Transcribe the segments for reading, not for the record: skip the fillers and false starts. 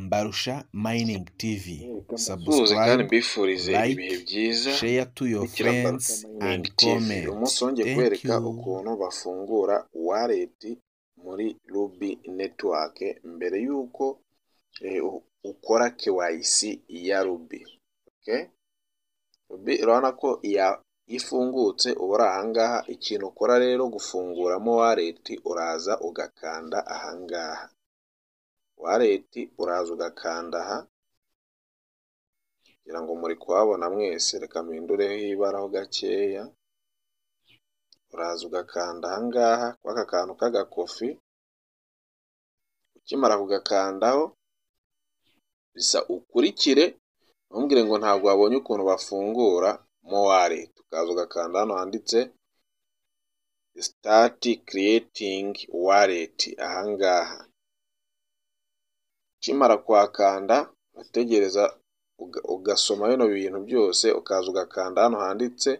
Mbarusha Mining TV. Kandi Subscribe, mbifurize ibihe like, byiza. share to your friends and comment. Umunsi wongeye Thank kwereka you. ukuntu bafungura wallet muri Ruby Network mbere yuko ukora KYC ya Ruby. Okay? Ruby urabona ko ifungutse ubura ahangaha. Ikintu ukora rero gufunguramo wallet, uraza ugakanda ahangaha. Wallet uraza ugakanda aha, kugira ngo muri kuhabona mwese. Reka mpindureho ibaraho gakeya. Uraza ugakanda ahangaha kw'aka kantu k'agakofi. Ukimara kugakandaho bisa ukurikire, ntumbwire ngo ntabwo wabonye ukuntu bafungura mo wallet. Ukaza ugakanda hano handitse start creating wallet ahangaha. Ukimara kuhakanda utegereza ugasoma bino bintu byose. Ukaza ugakanda hano handitse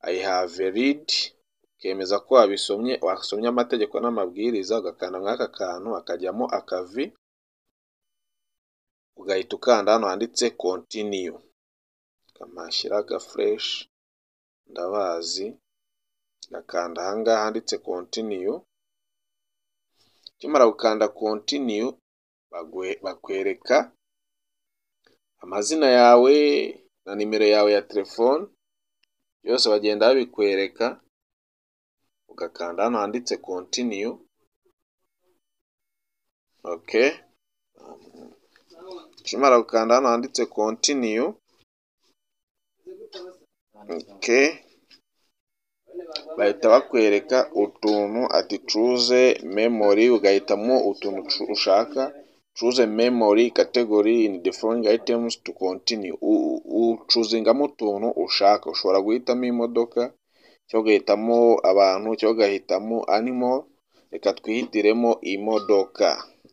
I have read, ukemeza ko wasomye amategeko n'amabwiriza. Ugakanda mw'aka kantu akajyamo akavi, ugahita ukanda hano handitse continue. Kamashyira aga fresh ndabazi. Ugakanda ahangaha handitse continue. Ukimara gukanda continue bakwereka amazina yawe na nimero yawe ya telefone, byose bagenda babikwereka. Ugakanda hano handitse continue. Okay, ukimara gukanda hano handitse continue. Okay, bahita bakwereka utuntu ati choose memory. Ugahitamo utuntu ushaka. Choose memory category in the following items to continue. Ucuzingamo utuntu ushaka. Ushobora guhitamo imodoka, cyangwa ugahitamo abantu, cyangwa ugahitamo animal. Reka twihitiremo imodoka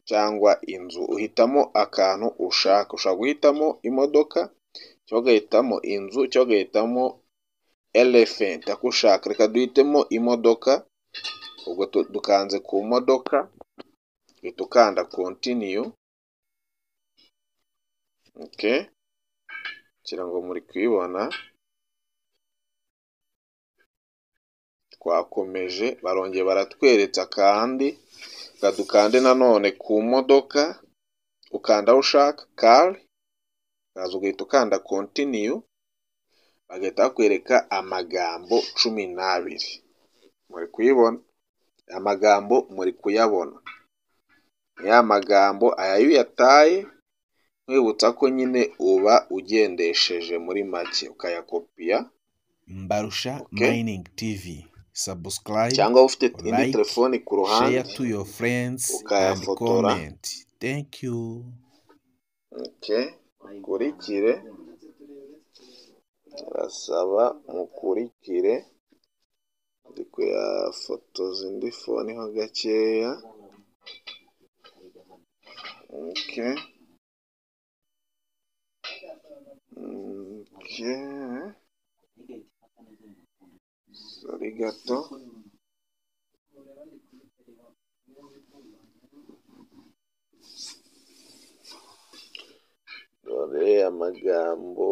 cyangwa inzu. Uhitamo akantu ushaka. Ushobora guhitamo imodoka, cyangwa ugahitamo inzu, cyangwa ugahitamo elephant ako ushaka. Reka duhitemo imodoka. Ubwo dukanze ku modoka, uhita ukanda continue. Okay, kugira ngo muri kwibona. Twakomeje, barongeye baratweretsa kandi dukande nanone ku modoka. Ukanda aho ushaka car, ukaza ugahita ukanda continue. Bagahita bakwereka amagambo 12. Muri kuyibona amagambo, muri kuyabona ya magambo aya uyataye. Mwibutsa ko nyine uba ugendesheje muri make ukayakopiya. Mbarusha Okay? Mining TV. Subscribe, cyangwa ufite indi like, telefoni ku ruhande share to your friends and ukayafotora. comment. Thank you. Okay, mukurikire. Arasaba mukurikire. Ndi kuyafotoza indi fone ho gakeya. Okay. Okay. Sorry gato. Dore amagambo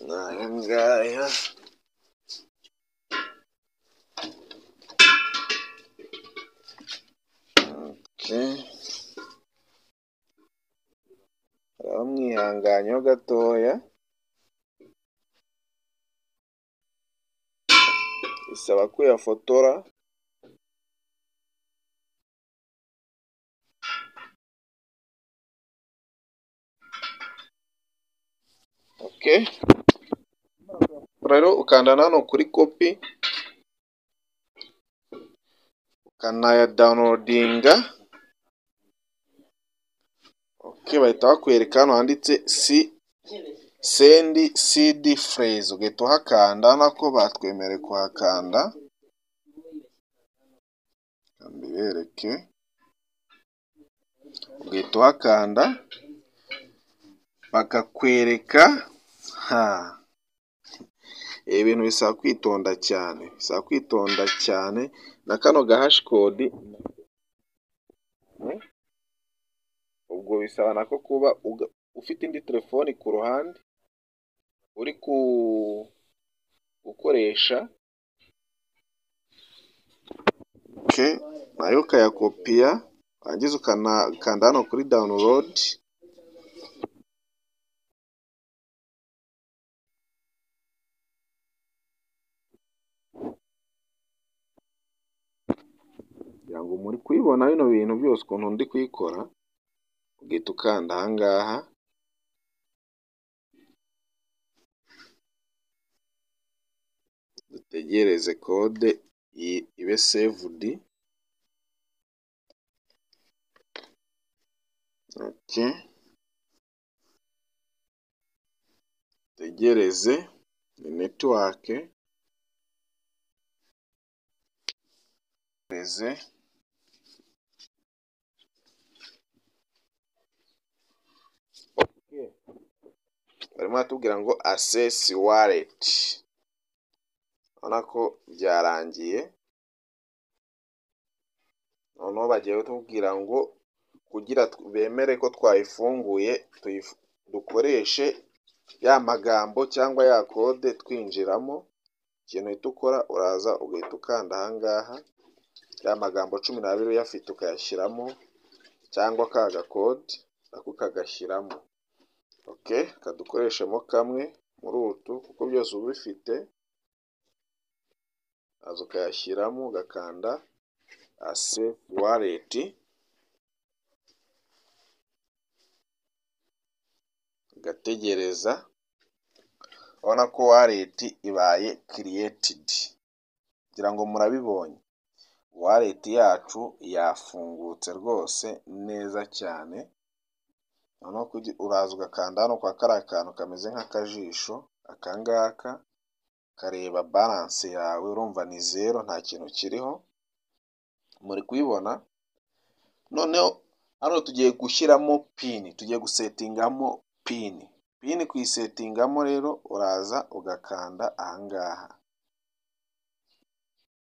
n'aya ngaya. Okay, mwihanganye gatoya. Bisaba kuyafotora. Okay, rero ukanda hano kuri copy, ukanaya downloadinga. Okay, bahita bakwereka hano handitse send CD phrase. Ugahita uhakanda, nako batwemere kuhakanda. Kambibereke. Ugahita uhakanda bakakwereka. Ibintu bisaba kwitonda cyane. Na kano ga hash code ubwo bisaba nako kuba ufite indi telefoni ku ruhande uri gukoresha, nayo ukayakopiya warangiza ukanakanda hano kuri download, kugira ngo muri kuyibona bino bintu byose ukuntu ndi kuyikora, ugahita ukanda aha ngaha, dutegereze kode ibe saved. Tegereze ni network, barimo batubwira ngo access wallet, urabona ko byarangiye. Noneho bagiye batubwira ngo kugira bemere ko twayifunguye dukoreshe ya magambo cyangwa ya kode twinjiramo. Ikintu uhita ukora, uraza ugahita ukanda aha ngaha, ya magambo 12 uyafite ukayashyiramo, cyangwa ka gakode nako ukagashyiramo. Kadukoreshemo kamwe muri utu kuko byose uba ubifite, aza ukayashyiramo, ugakanda access wallet, ugategereza. Urabona ko wallet ibaye created, kugira ngo murabibonye wallet yacu yafungutse rwose neza cyane. Noneho uraza ugakanda hano kwa kariya kantu kameze nk'akajisho, aka ngaka kareba balance yawe, urumva ni 0, nta kintu kiriho, muri kuyibona. Noneho hano tugiye gushyiramo pin, tugiye gusetingamo pin. Kuyisetingamo rero uraza ugakanda aha ngaha,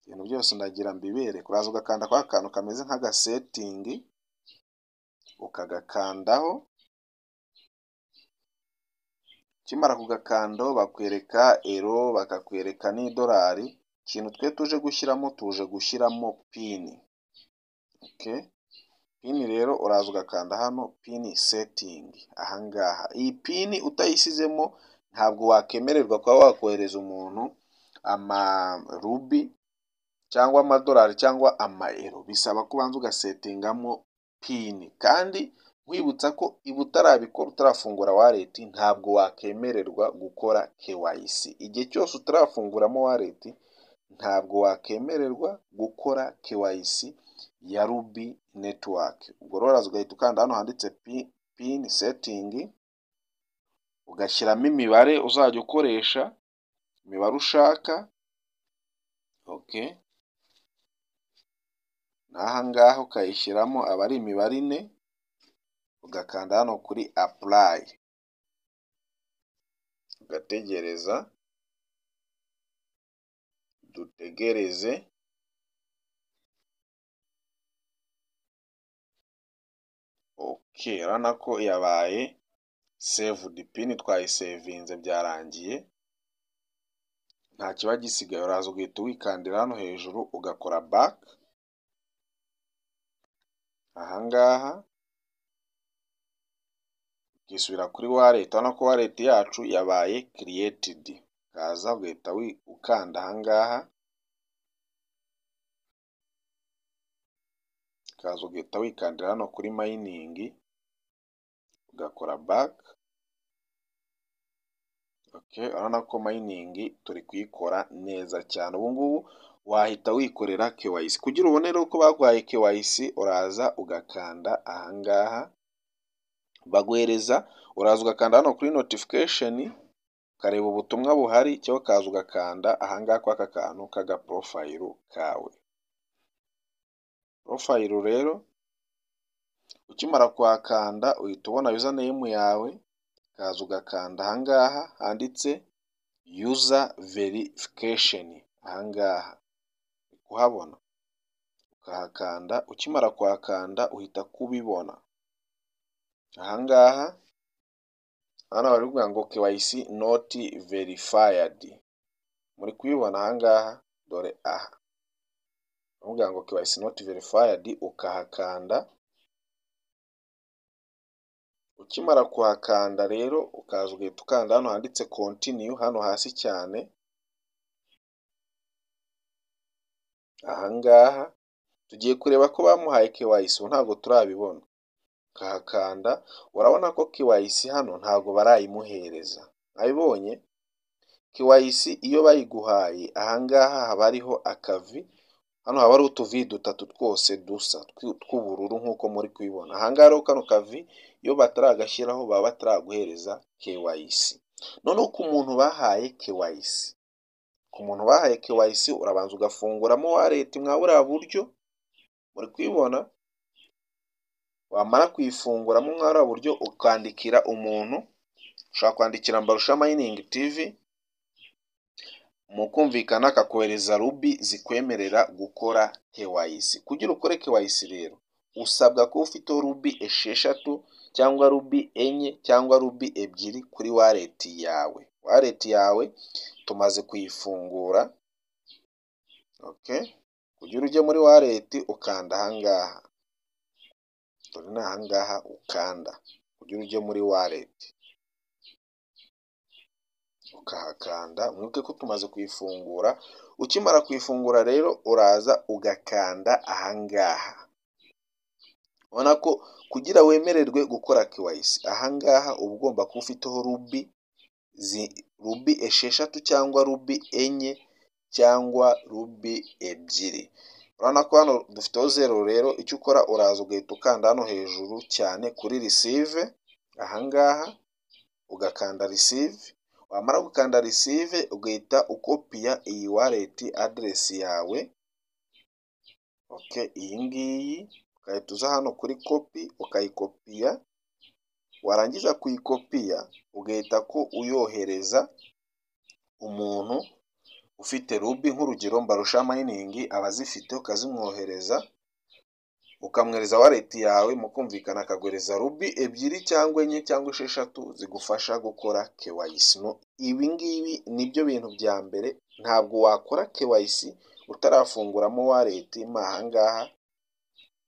ibintu byose ndagira mbibere. Uraza ugakanda kwa kantu kameze nk'agasetting, ukagakandaho. Kimara kugakandaho bakwereka euro, bakakwereka n'idolari. Ikintu twe tuje gushyiramo pin. Pin rero uraza ugakanda hano pin setting aha ngaha. Iyi pin utayisizemo ntabwo wakemererwa kuba wakohereza umuntu amarubi cyangwa amadolari cyangwa amaero, bisaba kubanza ugasetingamo pin. Kandi wibutsa ko iba utarabikora, utarafungura wallet, ntabwo wakemererwa gukora KYC. Igihe cyose utarafunguramo wallet ntabwo wakemererwa gukora KYC ya Ruby network. Ubwo rero ugahita ukanda hano handitse pin setting, ugashyiramo imibare uzajya ukoresha, imibare ushaka. N'aha ngaha ukayishyiramo, aba ari imibare 4, ugakanda hano kuri apply, ugategereza. Dutegereze. Urabona ko yabaye saved, pin twayisevinze, byarangiye, nta kiba gisigaye. Uraza ugahita wikandira hano hejuru ugakora back aha ngaha, ukisubira kuri wallet. Urabona ko wallet yacu yabaye created. Ukaza ugahita ukanda aha ngaha, ukaza ugahita wikandira hano kuri mining, ugakora back. Urabona ko mining turi kuyikora neza cyane. Ubu ngubu wahita wikorera KYC. Kugira ubone rero ko baguhaye KYC, uraza ugakanda aha ngaha, baguhereza, uraza ugakanda hano kuri notification, ukareba ubutumwa buhari, cyangwa ukaza ugakanda aha ngaha kwa aka kantu kaga profile kawe. Profile rero ukimara kuhakanda uhita ubona username yawe, ukaza ugakanda aha ngaha handitse user verification, aha ngaha kuhabona, ukahakanda. Ukimara kuhakanda uhita kubibona. ahangaha hano bari kuvuga ngo KYC not verified, muri kubibona ahangaha, dore aha bavuga ngo KYC not verified, ukahakanda. Ukimara kuhakanda rero ukaza ugahita ukanda hano handitse continue hano hasi cyane, ahangaha tugiye kureba ko bamuhaye KYC, ntabwo turabibona. Ukahakanda, urabona ko KYC hano ntabwo barayimuhereza. Abibonye KYC iyo bayiguhaye ahangaha haba hariho akavi, hano haba hari utuvi dutatu twose dusa tw'ubururu nk'uko muri kubibona. Ahangaha rero kano kavi iyo bataragashyiraho baba bataraguhereza KYC. Noneho ku muntu bahaye KYC, urabanza ugafunguramo wallet mwa buriya buryo muri kubibona. Wamara kuyifunguramo mwa buriya buryo ukandikira umuntu, ushobora kwandikira Mbarusha Mining TV, mukumvikana akakohereza rubi zikwemerera gukora KYC. Kugira ukore KYC rero usabwa kuba ufiteho rubi 6 cyangwa rubi 4 cyangwa rubi 2 kuri wallet yawe. Wallet yawe tumaze kuyifungura, okay. Kugira ujye muri wallet ukanda ahangaha, dore ni ahangaha ukanda kugira ujye muri wallet, ukahakanda. Mwibuke ko tumaze kuyifungura. Ukimara kuyifungura rero uraza ugakanda ahangaha. Ubona ko kugira wemererwe gukora KYC ahangaha uba ugomba kuba ufiteho rubi 6 cyangwa rubi 4 cyangwa rubi 2. Urabona ko hano dufiteho 0 rero. Icyo ukora uraza ugahita ukanda hano hejuru cyane kuri receive, ahangaha ugakanda receive. Wamara gukanda receive ugahita ukopiya iyi wallet address yawe, okay. Iyi ngiyi ugahita uza hano kuri copy ukayikopiya. Warangiza kuyikopiya ugahita ko uyohereza umuntu ufite rubi, nk'urugero Mbarusha Mining abazifite, ukazimwohereza, ukamwereza wallet yawe, mukumvikana akaguhereza rubi 2 cyangwa 4 cyangwa 6 zigufasha gukora KYC. No, ibi ngibi nibyo bintu bya mbere. Ntabwo wakora KYC utarafunguramo wallet ahangaha,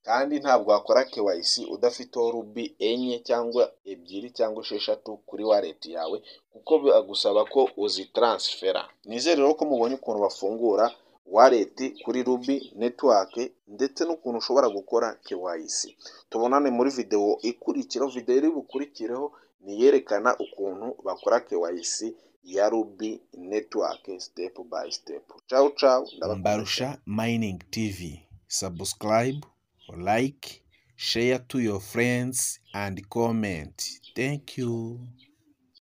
kandi ntabwo wakora KYC udafiteho rubi 4 cyangwa 2 cyangwa 6 kuri wallet yawe, kuko bagusaba ko uzitransfera. Nizere rero ko mubonye ukuntu bafungura wallet kuri Ruby network ndetse n'ukuntu ushobora gukora KYC. Tubonane muri video ikurikiraho. Video iri bukurikireho niyerekana ukuntu bakora KYC ya Ruby network step by step. Ciao ciao. Mbarusha Mining TV. Subscribe, like, share to your friends and comment. Thank you.